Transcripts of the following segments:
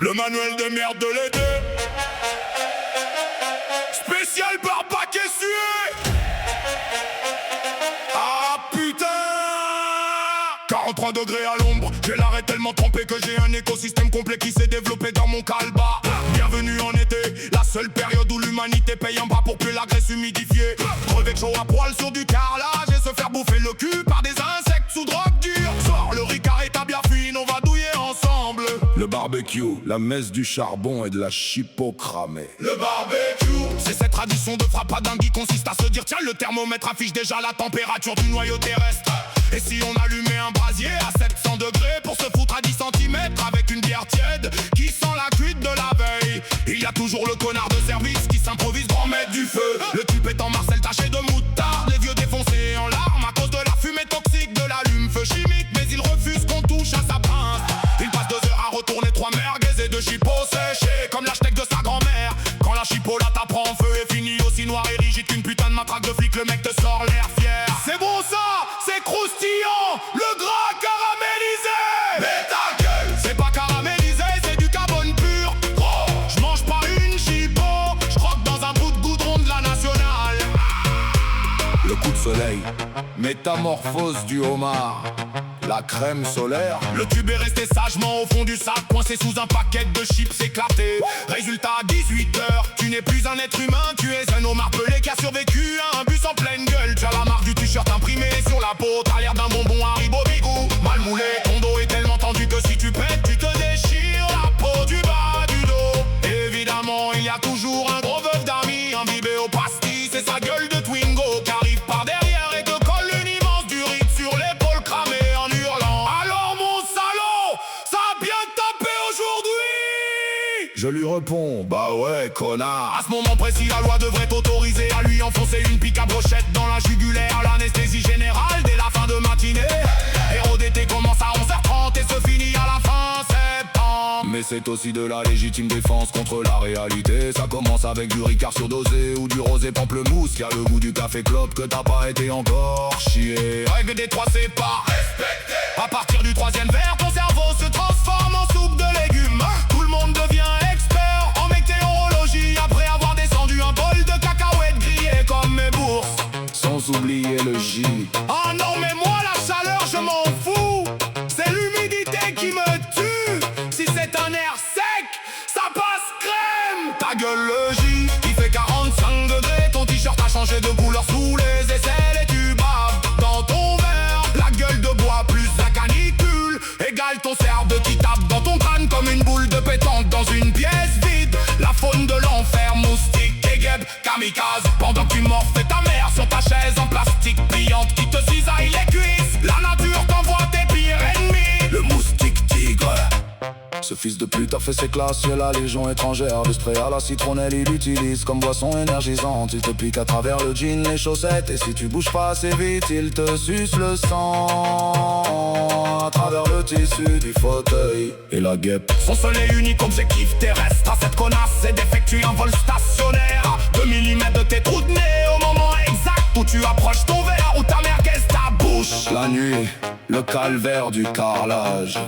Le manuel de merde de l'été. Spécial barbac et sué. Ah putain. 43 degrés à l'ombre. J'ai l'arrêt tellement trempé que j'ai un écosystème complet qui s'est développé dans mon calba. Bienvenue en été, la seule période où l'humanité paye un bras pour que la graisse humidifiée. Crever chaud à poil sur du carrelage et se faire bouffer le cul par des insectes sous drogue dure. Sors le ricard et ta bière fine, on va douiller ensemble. Le barbecue, la messe du charbon et de la chipot cramée. Le barbecue, c'est cette tradition de frappadingue qui consiste à se dire tiens, le thermomètre affiche déjà la température du noyau terrestre. Et si on allumait un brasier à 700 degrés pour se foutre à 10 cm avec une bière tiède qui sent la cuite de la veille. Il y a toujours le connard de service qui s'improvise grand maître du feu. Le type est en Marcel taché de moutarde, les vieux défoncés en larmes à cause de la fumée toxique de l'allume-feu chimique. Mais il refuse qu'on touche à sa pince. Il passe 2 heures à retourner 3 merguez et 2 chipots séchés comme l'hashtag de sa grand-mère. Quand la chipolata t'apprend en feu et finit aussi noir et rigide qu'une putain de matraque de flic, le mec te sort l'air fier. C'est bon ça, c'est croustillant, le gras caramélisé. Mais ta gueule, c'est pas caramélisé, c'est du carbone pur. Gros, je mange pas une chipot, je croque dans un bout de goudron de la nationale. Le coup de soleil, métamorphose du homard. La crème solaire. Le tube est resté sagement au fond du sac, coincé sous un paquet de chips éclatés. Résultat à 18h, tu n'es plus un être humain, tu es un homard pelé qui a survécu à un bus en pleine gueule. Tu as la marque du t-shirt imprimé sur la peau, t'as l'air d'un bonbon Haribo Bigou. Mal moulé, ton dos est tellement tendu que si tu pètes, tu te déchires la peau du bas du dos. Évidemment, il y a toujours un gros veuf d'amis imbibé au pastis et sa gueule de Twingo qui arrive par derrière et te colle une immense durite sur l'épaule cramée. Je lui réponds, bah ouais, connard. À ce moment précis, la loi devrait t'autoriser à lui enfoncer une pique à brochette dans la jugulaire. L'anesthésie générale dès la fin de matinée. Héros d'été commence à 11h30 et se finit à la fin septembre. Mais c'est aussi de la légitime défense contre la réalité. Ça commence avec du Ricard surdosé ou du rosé pamplemousse qui a le goût du café clope que t'as pas été encore chié. Règle des 3 c'est pas respecté. À partir du 3e verre, ton cerveau se transforme en soupe de légumes. Tout le monde devient expert en météorologie après avoir descendu un bol de cacahuètes grillées comme mes bourses. Sans oublier le J. Ah non mais moi la chaleur je m'en fous. C'est l'humidité qui me tue. Si c'est un air sec, ça passe crème. Ta gueule le J, il fait 45 degrés. Ton t-shirt a changé de couleur sous les aisselles et tu baves dans ton verre. La gueule de bois plus la canicule égale ton cerveau qui tape dans ton crâne comme une boule de pétanque dans une pièce vide. La faune de l'enfer, moustique, guêpe, kamikaze. Pendant que tu morfais ta mère sur ta chaise en plastique pliante qui te cisaille les cuisses. La nature t'envoie tes pires ennemis. Le moustique tigre. Ce fils de pute a fait ses classes chez la Légion étrangère. Du spray à la citronnelle il l'utilise comme boisson énergisante. Il te pique à travers le jean, les chaussettes. Et si tu bouges pas assez vite, il te suce le sang à travers le tissu du fauteuil et la guêpe. Son seul et unique objectif terrestre à cette connasse, c'est d'effectuer un vol stationnaire à 2 mm de tes trous de nez au moment exact où tu approches ton verre ou ta merguez ta bouche. La nuit, le calvaire du carrelage.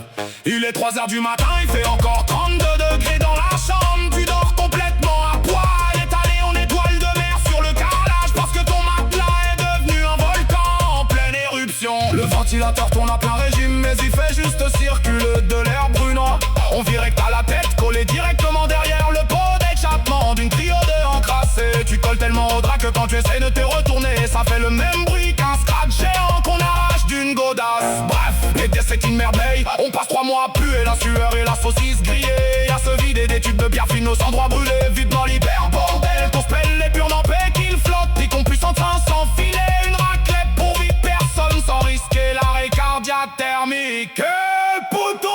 Il est 3h du matin, il fait encore 32 degrés dans la chambre. Tu dors complètement à poil, étalé en étoile de mer sur le carrelage parce que ton matelas est devenu un volcan en pleine éruption. Le ventilateur tourne à plein régime mais il fait juste circuler de l'air brûlant. On dirait que t'as la tête collée directement derrière le pot d'échappement d'une trio de encrassés. Tu colles tellement au drap que quand tu essaies de te retourner, ça fait le même bruit qu'un scratch géant qu'on arrache d'une godasse. Bref, l'été c'est une merveille. On passe 3 mois à puer la sueur et la saucisse grillée. À se vider des tubes de bière fine aux endroits brûlés. Vite dans l'hyper bordel, ton spell les purs n'en paix qu'il flotte. T'es qu'on puisse en train s'enfiler une raclette pour vivre personne sans risquer l'arrêt cardiaque thermique. Poteau